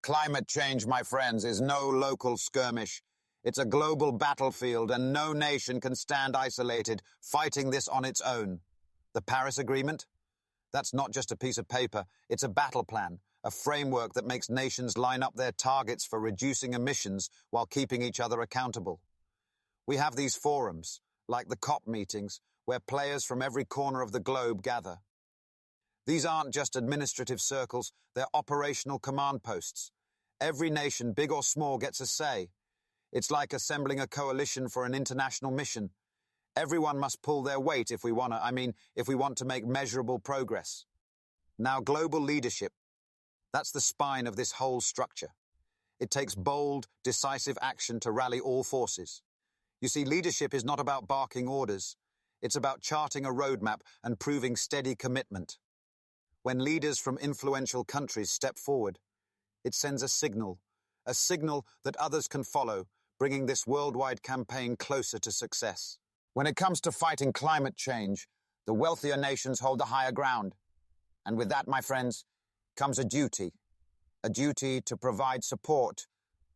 Climate change, my friends, is no local skirmish. It's a global battlefield, and no nation can stand isolated, fighting this on its own. The Paris Agreement? That's not just a piece of paper. It's a battle plan, a framework that makes nations line up their targets for reducing emissions while keeping each other accountable. We have these forums, like the COP meetings, where players from every corner of the globe gather. These aren't just administrative circles, they're operational command posts. Every nation, big or small, gets a say. It's like assembling a coalition for an international mission. Everyone must pull their weight if we want to make measurable progress. Now, global leadership, that's the spine of this whole structure. It takes bold, decisive action to rally all forces. You see, leadership is not about barking orders. It's about charting a roadmap and proving steady commitment. When leaders from influential countries step forward, it sends a signal that others can follow, bringing this worldwide campaign closer to success. When it comes to fighting climate change, the wealthier nations hold the higher ground. And with that, my friends, comes a duty to provide support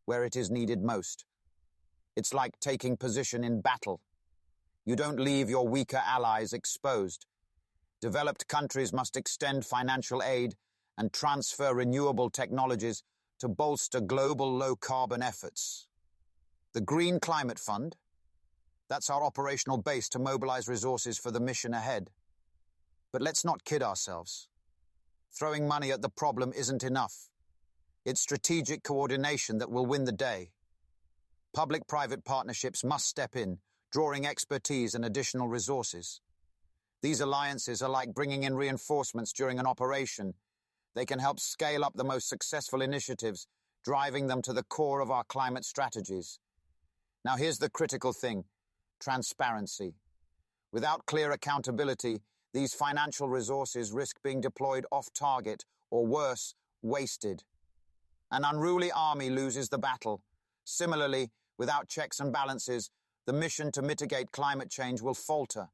where it is needed most. It's like taking position in battle. You don't leave your weaker allies exposed. Developed countries must extend financial aid and transfer renewable technologies to bolster global low-carbon efforts. The Green Climate Fund, that's our operational base to mobilize resources for the mission ahead. But let's not kid ourselves. Throwing money at the problem isn't enough. It's strategic coordination that will win the day. Public-private partnerships must step in, drawing expertise and additional resources. These alliances are like bringing in reinforcements during an operation. They can help scale up the most successful initiatives, driving them to the core of our climate strategies. Now here's the critical thing: transparency. Without clear accountability, these financial resources risk being deployed off-target, or worse, wasted. An unruly army loses the battle. Similarly, without checks and balances, the mission to mitigate climate change will falter.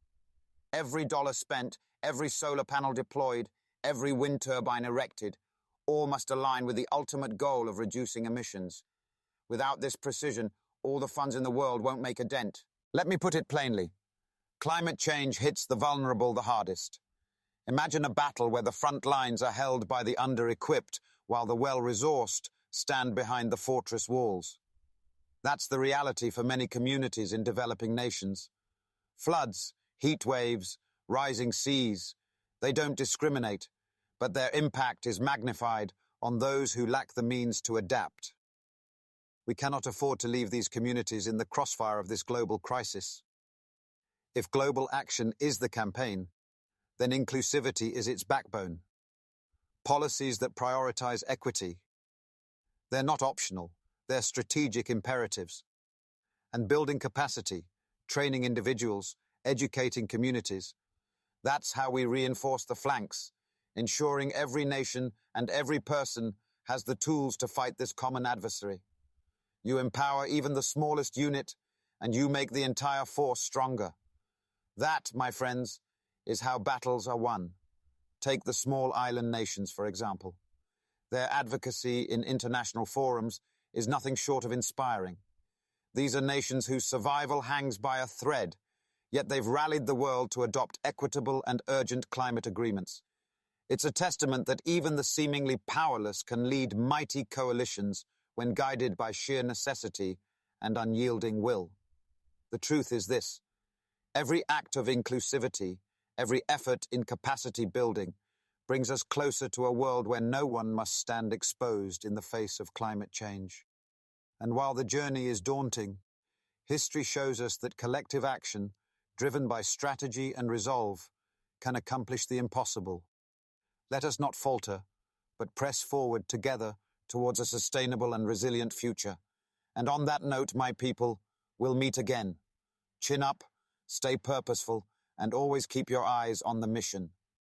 Every dollar spent, every solar panel deployed, every wind turbine erected, all must align with the ultimate goal of reducing emissions. Without this precision, all the funds in the world won't make a dent. Let me put it plainly. Climate change hits the vulnerable the hardest. Imagine a battle where the front lines are held by the under-equipped, while the well-resourced stand behind the fortress walls. That's the reality for many communities in developing nations. Floods, heat waves, rising seas, they don't discriminate, but their impact is magnified on those who lack the means to adapt. We cannot afford to leave these communities in the crossfire of this global crisis. If global action is the campaign, then inclusivity is its backbone. Policies that prioritize equity. They're not optional, they're strategic imperatives. And building capacity, training individuals, educating communities. That's how we reinforce the flanks, ensuring every nation and every person has the tools to fight this common adversary. You empower even the smallest unit, and you make the entire force stronger. That, my friends, is how battles are won. Take the small island nations, for example. Their advocacy in international forums is nothing short of inspiring. These are nations whose survival hangs by a thread, yet they've rallied the world to adopt equitable and urgent climate agreements. It's a testament that even the seemingly powerless can lead mighty coalitions when guided by sheer necessity and unyielding will. The truth is this: every act of inclusivity, every effort in capacity building, brings us closer to a world where no one must stand exposed in the face of climate change. And while the journey is daunting, history shows us that collective action, driven by strategy and resolve, can accomplish the impossible. Let us not falter, but press forward together towards a sustainable and resilient future. And on that note, my people, we'll meet again. Chin up, stay purposeful, and always keep your eyes on the mission.